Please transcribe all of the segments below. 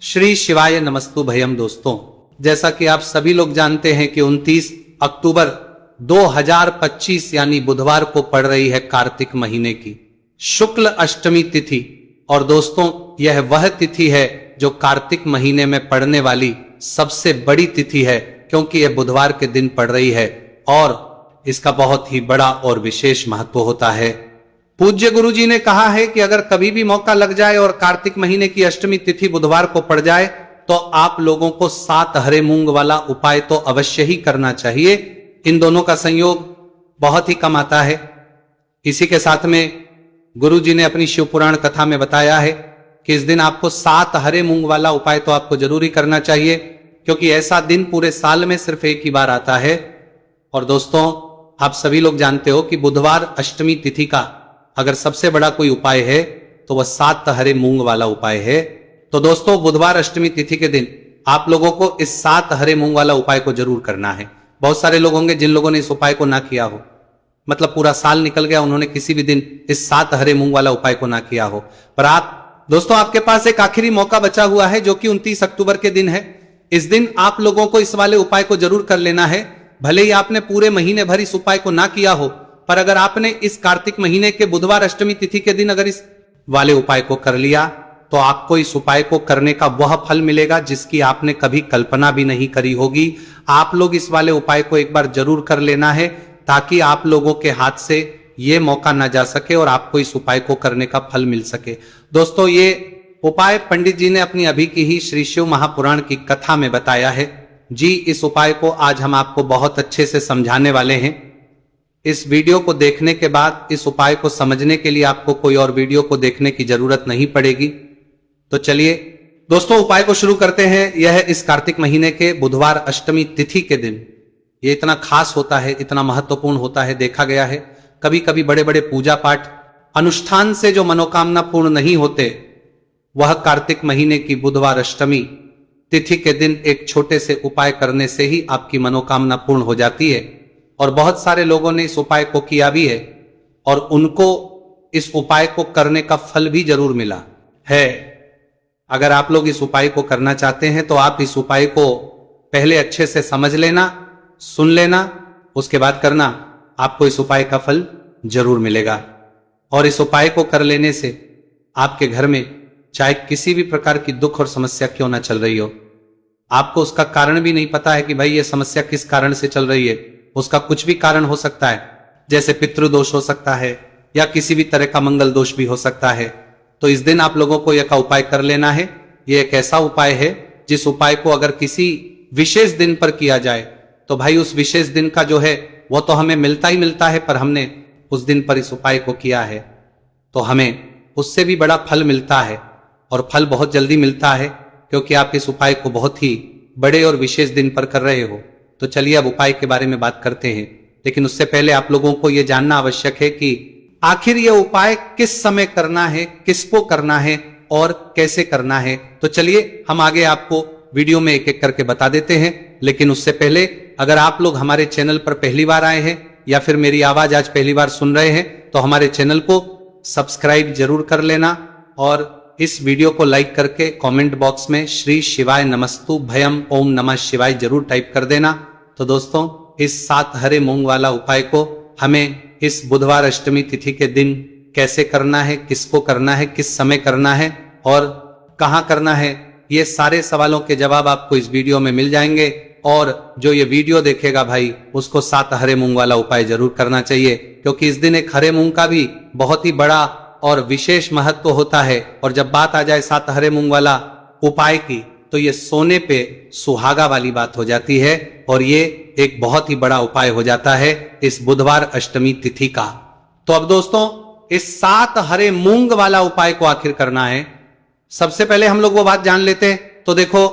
श्री शिवाय नमस्तु भयम। दोस्तों, जैसा कि आप सभी लोग जानते हैं कि 29 अक्टूबर 2025 यानी बुधवार को पड़ रही है कार्तिक महीने की शुक्ल अष्टमी तिथि। और दोस्तों, यह वह तिथि है जो कार्तिक महीने में पड़ने वाली सबसे बड़ी तिथि है, क्योंकि यह बुधवार के दिन पड़ रही है और इसका बहुत ही बड़ा और विशेष महत्व होता है। पूज्य गुरु जी ने कहा है कि अगर कभी भी मौका लग जाए और कार्तिक महीने की अष्टमी तिथि बुधवार को पड़ जाए तो आप लोगों को 7 हरे मूंग वाला उपाय तो अवश्य ही करना चाहिए। इन दोनों का संयोग बहुत ही कम आता है। इसी के साथ में गुरु जी ने अपनी शिव पुराण कथा में बताया है कि इस दिन आपको 7 हरे मूंग वाला उपाय तो आपको जरूर ही करना चाहिए, क्योंकि ऐसा दिन पूरे साल में सिर्फ एक ही बार आता है। और दोस्तों, आप सभी लोग जानते हो कि बुधवार अष्टमी तिथि का अगर सबसे बड़ा कोई उपाय है तो वह 7 हरे मूंग वाला उपाय है। तो दोस्तों, बुधवार अष्टमी तिथि के दिन आप लोगों को इस 7 हरे मूंग वाला उपाय को जरूर करना है। बहुत सारे लोग होंगे जिन लोगों ने इस उपाय को ना किया हो, मतलब पूरा साल निकल गया, उन्होंने किसी भी दिन इस 7 हरे मूंग वाला उपाय को ना किया हो। पर आप दोस्तों, आपके पास एक आखिरी मौका बचा हुआ है जो कि 29 अक्टूबर के दिन है। इस दिन आप लोगों को इस वाले उपाय को जरूर कर लेना है। भले ही आपने पूरे महीने भर इस उपाय को ना किया हो, पर अगर आपने इस कार्तिक महीने के बुधवार अष्टमी तिथि के दिन अगर इस वाले उपाय को कर लिया तो आपको इस उपाय को करने का वह फल मिलेगा जिसकी आपने कभी कल्पना भी नहीं करी होगी। आप लोग इस वाले उपाय को एक बार जरूर कर लेना है, ताकि आप लोगों के हाथ से यह मौका ना जा सके और आपको इस उपाय को करने का फल मिल सके। दोस्तों, ये उपाय पंडित जी ने अपनी अभी की ही श्री शिव महापुराण की कथा में बताया है। जी, इस उपाय को आज हम आपको बहुत अच्छे से समझाने वाले हैं। इस वीडियो को देखने के बाद इस उपाय को समझने के लिए आपको कोई और वीडियो को देखने की जरूरत नहीं पड़ेगी। तो चलिए दोस्तों, उपाय को शुरू करते हैं। यह इस कार्तिक महीने के बुधवार अष्टमी तिथि के दिन ये इतना खास होता है, इतना महत्वपूर्ण होता है। देखा गया है कभी कभी बड़े बड़े पूजा पाठ अनुष्ठान से जो मनोकामना पूर्ण नहीं होते, वह कार्तिक महीने की बुधवार अष्टमी तिथि के दिन एक छोटे से उपाय करने से ही आपकी मनोकामना पूर्ण हो जाती है। और बहुत सारे लोगों ने इस उपाय को किया भी है और उनको इस उपाय को करने का फल भी जरूर मिला है। अगर आप लोग इस उपाय को करना चाहते हैं तो आप इस उपाय को पहले अच्छे से समझ लेना, सुन लेना, उसके बाद करना। आपको इस उपाय का फल जरूर मिलेगा। और इस उपाय को कर लेने से आपके घर में चाहे किसी भी प्रकार की दुख और समस्या क्यों ना चल रही हो, आपको उसका कारण भी नहीं पता है कि भाई ये समस्या किस कारण से चल रही है, उसका कुछ भी कारण हो सकता है। जैसे पितृदोष हो सकता है या किसी भी तरह का मंगल दोष भी हो सकता है। तो इस दिन आप लोगों को यह का उपाय कर लेना है। यह एक ऐसा उपाय है जिस उपाय को अगर किसी विशेष दिन पर किया जाए तो भाई उस विशेष दिन का जो है वो तो हमें मिलता ही मिलता है, पर हमने उस दिन पर इस उपाय को किया है तो हमें उससे भी बड़ा फल मिलता है। और फल बहुत जल्दी मिलता है, क्योंकि आप इस उपाय को बहुत ही बड़े और विशेष दिन पर कर रहे हो। तो चलिए अब उपाय के बारे में बात करते हैं। लेकिन उससे पहले आप लोगों को यह जानना आवश्यक है कि आखिर यह उपाय किस समय करना है, किसको करना है और कैसे करना है। तो चलिए हम आगे आपको वीडियो में एक एक करके बता देते हैं। लेकिन उससे पहले अगर आप लोग हमारे चैनल पर पहली बार आए हैं या फिर मेरी आवाज आज पहली बार सुन रहे हैं तो हमारे चैनल को सब्सक्राइब जरूर कर लेना और इस वीडियो को लाइक करके कमेंट बॉक्स में श्री शिवाय नमस्तु भयम ओम नमः शिवाय जरूर टाइप कर देना। तो दोस्तों, इस 7 हरे मूंग वाला उपाय को हमें इस बुधवार अष्टमी तिथि के दिन कैसे करना है, किसको करना है, किस समय करना है और कहां करना है, ये सारे सवालों के जवाब आपको इस वीडियो में मिल जाएंगे। और जो ये वीडियो देखेगा भाई, उसको 7 हरे मूंग वाला उपाय जरूर करना चाहिए, क्योंकि इस दिन एक हरे मूंग का भी बहुत ही बड़ा और विशेष महत्व होता है। और जब बात आ जाए 7 हरे मूंग वाला उपाय की, तो ये सोने पे सुहागा वाली बात हो जाती है और ये एक बहुत ही बड़ा उपाय हो जाता है इस बुधवार अष्टमी तिथि का। तो अब दोस्तों, इस 7 हरे मूंग वाला उपाय को आखिर करना है। सबसे पहले हम लोग वो बात जान लेते हैं। तो देखो,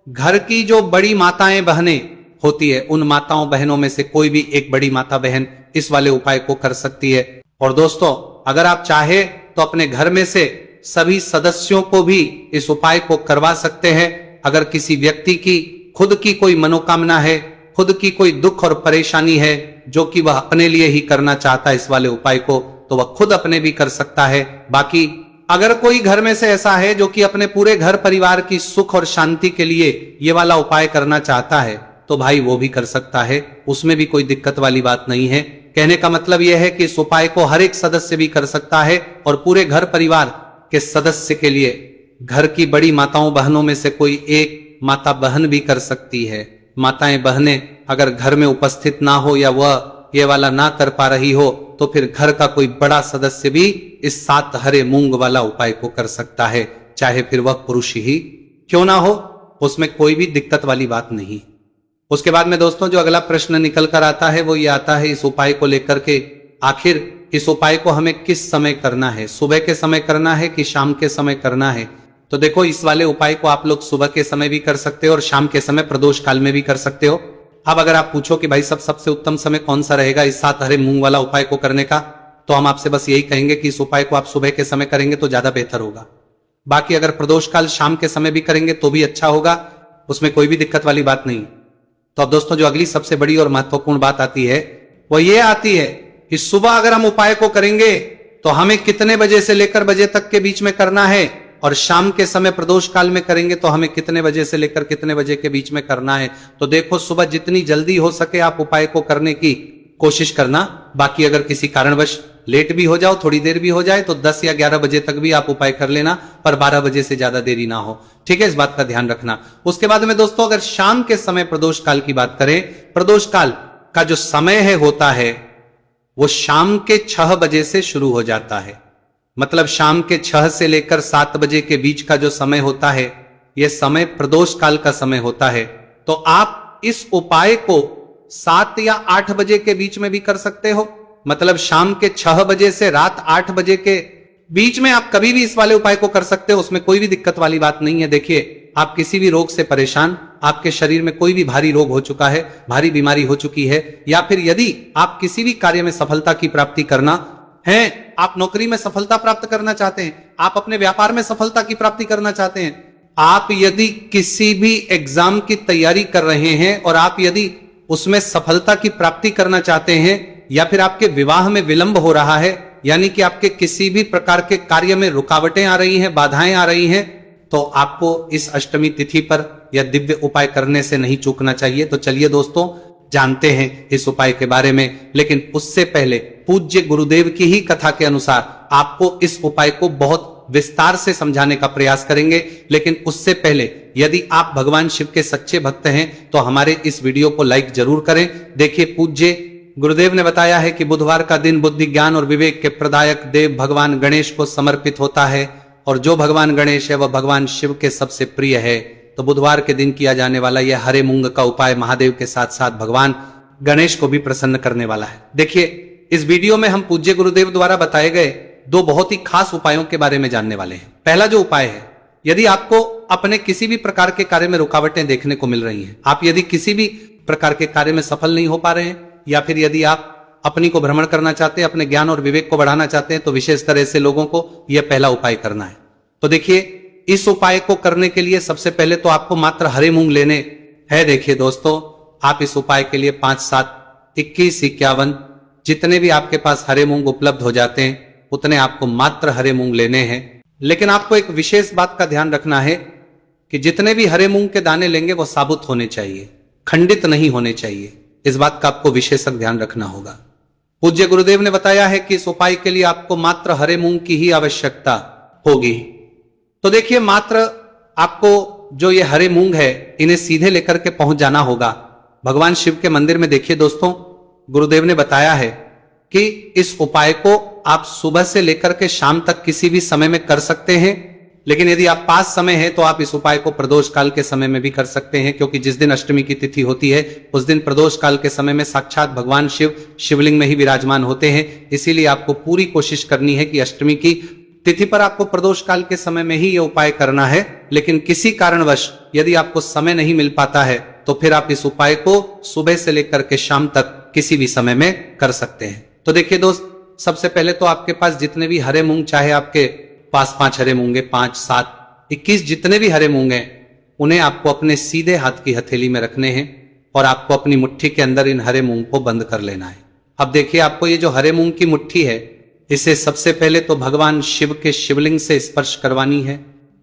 घर की जो बड़ी माताएं बहनें होती है, उन माताओं बहनों में से कोई भी एक बड़ी माता बहन इस वाले उपाय को कर सकती है। और दोस्तों, अगर आप चाहे तो अपने घर में से सभी सदस्यों को भी इस उपाय को करवा सकते हैं। अगर किसी व्यक्ति की खुद की कोई मनोकामना है, खुद की कोई दुख और परेशानी है जो कि वह अपने लिए ही करना चाहता है इस वाले उपाय को, तो वह खुद अपने भी कर सकता है। बाकी अगर कोई घर में से ऐसा है जो कि अपने पूरे घर परिवार की सुख और शांति के लिए ये वाला उपाय करना चाहता है तो भाई वो भी कर सकता है, उसमें भी कोई दिक्कत वाली बात नहीं है। कहने का मतलब यह है कि इस उपाय को हर एक सदस्य भी कर सकता है और पूरे घर परिवार के सदस्य के लिए घर की बड़ी माताओं बहनों में से कोई एक माता बहन भी कर सकती है। माताएं बहनें अगर घर में उपस्थित ना हो या वह ये वाला ना कर पा रही हो तो फिर घर का कोई बड़ा सदस्य भी इस 7 हरे मूंग वाला उपाय को कर सकता है, चाहे फिर वह पुरुष ही क्यों ना हो, उसमें कोई भी दिक्कत वाली बात नहीं। उसके बाद में दोस्तों जो अगला प्रश्न निकल कर आता है वो ये आता है इस उपाय को लेकर के, आखिर इस उपाय को हमें किस समय करना है, सुबह के समय करना है कि शाम के समय करना है। तो देखो इस वाले उपाय को आप लोग सुबह के समय भी कर सकते हो और शाम के समय प्रदोष काल में भी कर सकते हो। अब अगर आप पूछो कि भाई सबसे उत्तम समय कौन सा रहेगा इस 7 हरे मूंग वाला उपाय को करने का, तो हम आपसे बस यही कहेंगे कि इस उपाय को आप सुबह के समय करेंगे तो ज्यादा बेहतर होगा। बाकी अगर प्रदोष काल शाम के समय भी करेंगे तो भी अच्छा होगा, उसमें कोई भी दिक्कत वाली बात नहीं। तो अब दोस्तों जो अगली सबसे बड़ी और महत्वपूर्ण बात आती है वो ये आती है कि सुबह अगर हम उपाय को करेंगे तो हमें कितने बजे से लेकर बजे तक के बीच में करना है, और शाम के समय प्रदोष काल में करेंगे तो हमें कितने बजे से लेकर कितने बजे के बीच में करना है। तो देखो सुबह जितनी जल्दी हो सके आप उपाय को करने की कोशिश करना। बाकी अगर किसी कारणवश लेट भी हो जाओ, थोड़ी देर भी हो जाए तो 10 या 11 बजे तक भी आप उपाय कर लेना, पर 12 बजे से ज्यादा देरी ना हो, ठीक है, इस बात का ध्यान रखना। उसके बाद में दोस्तों अगर शाम के समय प्रदोष काल की बात करें, प्रदोष काल का जो समय है होता है वो शाम के 6 बजे से शुरू हो जाता है। मतलब शाम के 6 से लेकर 7 बजे के बीच का जो समय होता है यह समय प्रदोष काल का समय होता है। तो आप इस उपाय को 7 या 8 बजे के बीच में भी कर सकते हो। मतलब शाम के 6 बजे से रात 8 बजे के बीच में आप कभी भी इस वाले उपाय को कर सकते हो, उसमें कोई भी दिक्कत वाली बात नहीं है। देखिए आप किसी भी रोग से परेशान, आपके शरीर में कोई भी भारी रोग हो चुका है, भारी बीमारी हो चुकी है, या फिर यदि आप किसी भी कार्य में सफलता की प्राप्ति करना है, आप नौकरी में सफलता प्राप्त करना चाहते हैं, आप अपने व्यापार में सफलता की प्राप्ति करना चाहते हैं, आप यदि किसी भी एग्जाम की तैयारी कर रहे हैं और आप यदि उसमें सफलता की प्राप्ति करना चाहते हैं, या फिर आपके विवाह में विलंब हो रहा है, यानी कि आपके किसी भी प्रकार के कार्य में रुकावटें आ रही हैं, बाधाएं आ रही हैं, तो आपको इस अष्टमी तिथि पर यह दिव्य उपाय करने से नहीं चूकना चाहिए। तो चलिए दोस्तों जानते हैं इस उपाय के बारे में, लेकिन उससे पहले पूज्य गुरुदेव की ही कथा के अनुसार आपको इस उपाय को बहुत विस्तार से समझाने का प्रयास करेंगे। लेकिन उससे पहले यदि आप भगवान शिव के सच्चे भक्त हैं तो हमारे इस वीडियो को लाइक जरूर करें। देखिए पूज्य गुरुदेव ने बताया है कि बुधवार का दिन बुद्धि ज्ञान और विवेक के प्रदायक देव भगवान गणेश को समर्पित होता है, और जो भगवान गणेश है वह भगवान शिव के सबसे प्रिय है। तो बुधवार के दिन किया जाने वाला यह हरे मूंग का उपाय महादेव के साथ साथ भगवान गणेश को भी प्रसन्न करने वाला है। देखिए इस वीडियो में हम पूज्य गुरुदेव द्वारा बताए गए 2 बहुत ही खास उपायों के बारे में जानने वाले हैं। पहला जो उपाय है, यदि आपको अपने किसी भी प्रकार के कार्य में रुकावटें देखने को मिल रही हैं, आप यदि किसी भी प्रकार के कार्य में सफल नहीं हो पा रहे हैं, या फिर यदि आप अपनी को भ्रमण करना चाहते हैं, अपने ज्ञान और विवेक को बढ़ाना चाहते हैं, तो विशेष तरह से लोगों को यह पहला उपाय करना है। तो देखिए इस उपाय को करने के लिए सबसे पहले तो आपको मात्र हरे मूंग लेने हैं। देखिए दोस्तों आप इस उपाय के लिए 5, 7, 21, 51 जितने भी आपके पास हरे मूंग उपलब्ध हो जाते हैं उतने आपको मात्र हरे मूंग लेने हैं। लेकिन आपको एक विशेष बात का ध्यान रखना है कि जितने भी हरे मूंग के दाने लेंगे वो साबुत होने चाहिए, खंडित नहीं होने चाहिए। इस बात का आपको विशेष ध्यान रखना होगा। पूज्य गुरुदेव ने बताया है कि इस उपाय के लिए आपको मात्र हरे मूंग की ही आवश्यकता होगी। तो देखिए मात्र आपको जो ये हरे मूंग है इन्हें सीधे लेकर के पहुंच जाना होगा भगवान शिव के मंदिर में। देखिए दोस्तों गुरुदेव ने बताया है कि इस उपाय को आप सुबह से लेकर के शाम तक किसी भी समय में कर सकते हैं, लेकिन यदि आप पास समय है तो आप इस उपाय को प्रदोष काल के समय में भी कर सकते हैं, क्योंकि जिस दिन अष्टमी की तिथि होती है उस दिन प्रदोष काल के समय में साक्षात भगवान शिव शिवलिंग में ही विराजमान होते हैं। इसीलिए आपको पूरी कोशिश करनी है कि अष्टमी की तिथि पर आपको प्रदोष काल के समय में ही यह उपाय करना है। लेकिन किसी कारणवश यदि आपको समय नहीं मिल पाता है तो फिर आप इस उपाय को सुबह से लेकर के शाम तक किसी भी समय में कर सकते हैं। तो देखिए दोस्त सबसे पहले तो आपके पास जितने भी हरे मूंग, चाहे आपके पास 5 हरे मूंगे, 5, 7, 21 जितने भी हरे मूंग हैं, उन्हें आपको अपने सीधे हाथ की हथेली में रखने हैं और आपको अपनी मुट्ठी के अंदर इन हरे मूंग को बंद कर लेना है। अब देखिए आपको ये जो हरे मूंग की मुट्ठी है इसे सबसे पहले तो भगवान शिव के शिवलिंग से स्पर्श करवानी है।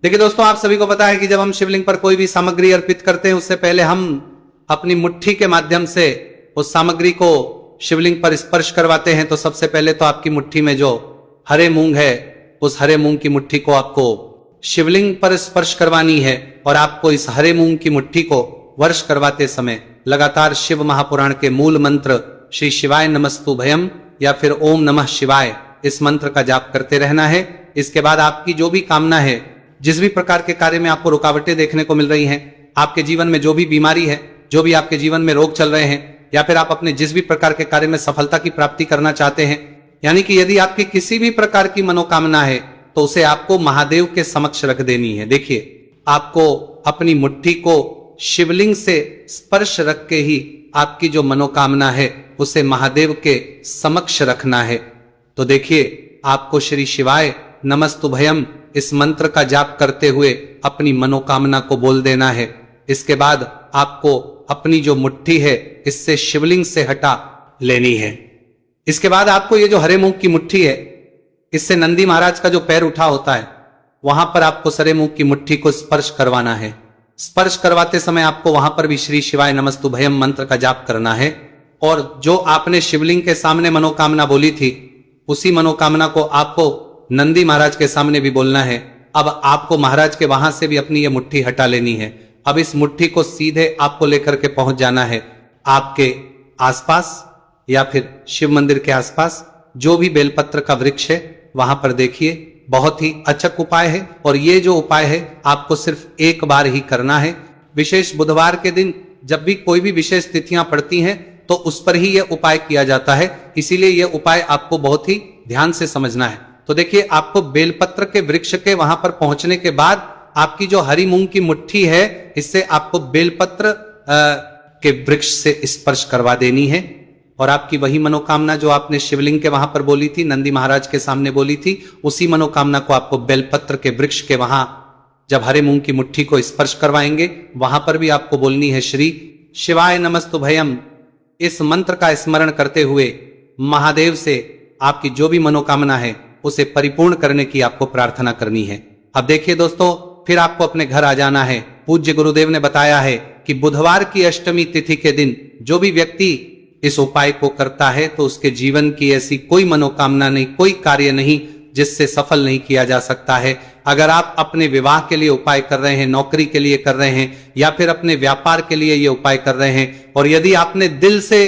देखिए दोस्तों, आप सभी को पता है कि जब हम शिवलिंग पर कोई भी सामग्री अर्पित करते हैं उससे पहले हम अपनी मुट्ठी के माध्यम से उस सामग्री को शिवलिंग पर स्पर्श करवाते हैं। तो सबसे पहले तो आपकी मुट्ठी में जो हरे मूंग है, उस हरे मूंग की मुट्ठी को आपको शिवलिंग पर स्पर्श करवानी है और आपको इस हरे मूंग की मुट्ठी को वर्ष करवाते समय लगातार शिव महापुराण के मूल मंत्र श्री शिवाय नमस्तुभयम या फिर ओम नमः शिवाय, इस मंत्र का जाप करते रहना है। इसके बाद आपकी जो भी कामना है, जिस भी प्रकार के कार्य में आपको रुकावटें देखने को मिल रही हैं, आपके जीवन में जो भी बीमारी है, जो भी आपके जीवन में रोग चल रहे हैं, या फिर आप अपने जिस भी प्रकार के कार्य में सफलता की प्राप्ति करना चाहते हैं, यानी कि यदि आपकी किसी भी प्रकार की मनोकामना है तो उसे आपको महादेव के समक्ष रख देनी है। देखिए, आपको अपनी मुट्ठी को शिवलिंग से स्पर्श रख के ही आपकी जो मनोकामना है उसे महादेव के समक्ष रखना है। तो देखिए, आपको श्री शिवाय नमस्तुभयम इस मंत्र का जाप करते हुए अपनी मनोकामना को बोल देना है। इसके बाद आपको अपनी जो मुट्ठी है इससे शिवलिंग से हटा लेनी है। इसके बाद आपको ये जो हरे मूंग की मुट्ठी है, इससे नंदी महाराज का जो पैर उठा होता है वहां पर आपको हरे मूंग की मुट्ठी को स्पर्श करवाना है। स्पर्श करवाते समय आपको वहां पर भी श्री शिवाय नमस्तुभयम मंत्र का जाप करना है और जो आपने शिवलिंग के सामने मनोकामना बोली थी उसी मनोकामना को आपको नंदी महाराज के सामने भी बोलना है। अब आपको महाराज के वहां से भी अपनी ये मुट्ठी हटा लेनी है। अब इस मुट्ठी को सीधे आपको लेकर के पहुंच जाना है आपके आसपास या फिर शिव मंदिर के आसपास जो भी बेलपत्र का वृक्ष है वहां पर देखिए। बहुत ही अचक उपाय है और ये जो उपाय है आपको सिर्फ एक बार ही करना है। विशेष बुधवार के दिन जब भी कोई भी विशेष तिथियां पड़ती हैं तो उस पर ही यह उपाय किया जाता है, इसीलिए यह उपाय आपको बहुत ही ध्यान से समझना है। तो देखिए, आपको बेलपत्र के वृक्ष के वहां पर पहुंचने के बाद आपकी जो हरी मूंग की मुट्ठी है इससे आपको बेलपत्र के वृक्ष से स्पर्श करवा देनी है और आपकी वही मनोकामना जो आपने शिवलिंग के वहां पर बोली थी, नंदी महाराज के सामने बोली थी, उसी मनोकामना को आपको बेलपत्र के वृक्ष के वहां जब हरे मूंग की मुट्ठी को स्पर्श करवाएंगे वहां पर भी आपको बोलनी है श्री शिवाय नमस्तुभयम। इस मंत्र का स्मरण करते हुए महादेव से आपकी जो भी मनोकामना है उसे परिपूर्ण करने की आपको प्रार्थना करनी है। अब देखिए दोस्तों, फिर आपको अपने घर आ जाना है। पूज्य गुरुदेव ने बताया है कि बुधवार की अष्टमी तिथि के दिन जो भी व्यक्ति इस उपाय को करता है तो उसके जीवन की ऐसी कोई मनोकामना नहीं, कोई कार्य नहीं जिससे सफल नहीं किया जा सकता है। अगर आप अपने विवाह के लिए उपाय कर रहे हैं, नौकरी के लिए कर रहे हैं या फिर अपने व्यापार के लिए ये उपाय कर रहे हैं और यदि आपने दिल से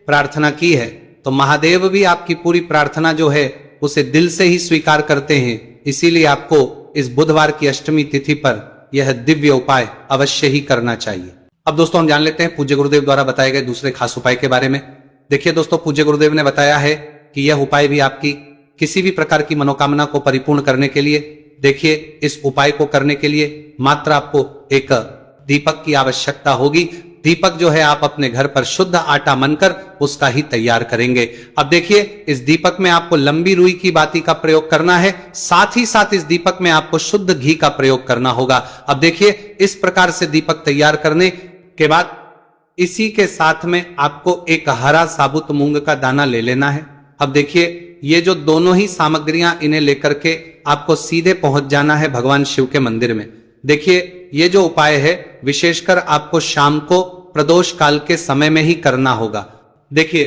प्रार्थना की है तो महादेव भी आपकी पूरी प्रार्थना जो है उसे दिल से ही स्वीकार करते हैं। इसीलिए आपको इस बुधवार की अष्टमी तिथि पर यह दिव्य उपाय अवश्य ही करना चाहिए। अब दोस्तों, हम जान लेते हैं पूज्य गुरुदेव द्वारा बताए गए दूसरे खास उपाय के बारे में। देखिए दोस्तों, पूज्य गुरुदेव ने बताया है कि यह उपाय भी आपकी किसी भी प्रकार की मनोकामना को परिपूर्ण करने के लिए, देखिए इस उपाय को करने के लिए मात्र आपको एक दीपक की आवश्यकता होगी। दीपक जो है आप अपने घर पर शुद्ध आटा मनकर उसका ही तैयार करेंगे। अब देखिए, इस दीपक में आपको लंबी रुई की बाती का प्रयोग करना है, साथ ही साथ इस दीपक में आपको शुद्ध घी का प्रयोग करना होगा। अब देखिए, इस प्रकार से दीपक तैयार करने के बाद इसी के साथ में आपको एक हरा साबुत मूंग का दाना ले लेना है। अब देखिए, ये जो दोनों ही सामग्रियां इन्हें लेकर के आपको सीधे पहुंच जाना है भगवान शिव के मंदिर में। देखिए, ये जो उपाय है विशेषकर आपको शाम को प्रदोष काल के समय में ही करना होगा। देखिए,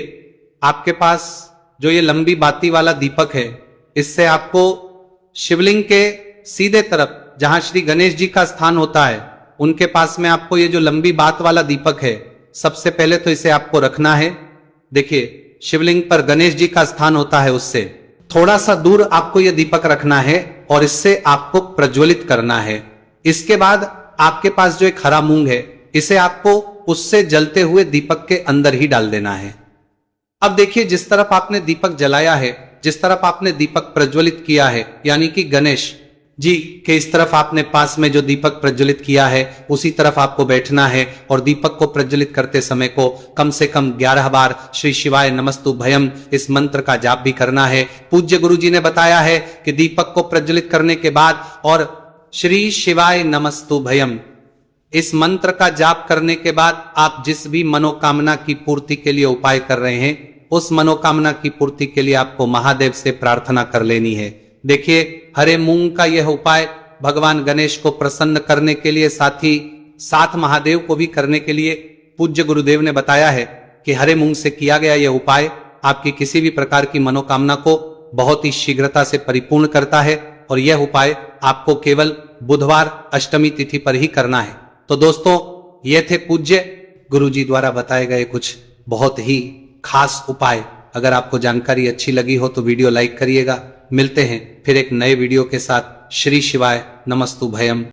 आपके पास जो ये लंबी बाती वाला दीपक है इससे आपको शिवलिंग के सीधे तरफ जहां श्री गणेश जी का स्थान होता है उनके पास में आपको ये जो लंबी बात वाला दीपक है, सबसे पहले तो इसे आपको रखना है। देखिए, शिवलिंग पर गणेश जी का स्थान होता है, उससे थोड़ा सा दूर आपको यह दीपक रखना है और इससे आपको प्रज्वलित करना है। इसके बाद आपके पास जो एक हरा मूंग है इसे आपको उससे जलते हुए दीपक के अंदर ही डाल देना है। अब देखिए, जिस तरफ आपने दीपक जलाया है, जिस तरफ आपने दीपक प्रज्वलित किया है, यानी कि गणेश जी के इस तरफ आपने पास में जो दीपक प्रज्वलित किया है उसी तरफ आपको बैठना है और दीपक को प्रज्वलित करते समय को कम से कम 11 बार श्री शिवाय नमस्तुभयम इस मंत्र का जाप भी करना है। पूज्य गुरु जी ने बताया है कि दीपक को प्रज्वलित करने के बाद और श्री शिवाय नमस्तुभयम इस मंत्र का जाप करने के बाद आप जिस भी मनोकामना की पूर्ति के लिए उपाय कर रहे हैं उस मनोकामना की पूर्ति के लिए आपको महादेव से प्रार्थना कर लेनी है। देखिए, हरे मूंग का यह उपाय भगवान गणेश को प्रसन्न करने के लिए, साथ ही साथ महादेव को भी करने के लिए पूज्य गुरुदेव ने बताया है कि हरे मूंग से किया गया यह उपाय आपकी किसी भी प्रकार की मनोकामना को बहुत ही शीघ्रता से परिपूर्ण करता है। और यह उपाय आपको केवल बुधवार अष्टमी तिथि पर ही करना है। तो दोस्तों, ये थे पूज्य गुरुजी द्वारा बताए गए कुछ बहुत ही खास उपाय। अगर आपको जानकारी अच्छी लगी हो तो वीडियो लाइक करिएगा। मिलते हैं फिर एक नए वीडियो के साथ। श्री शिवाय नमस्तु भयम।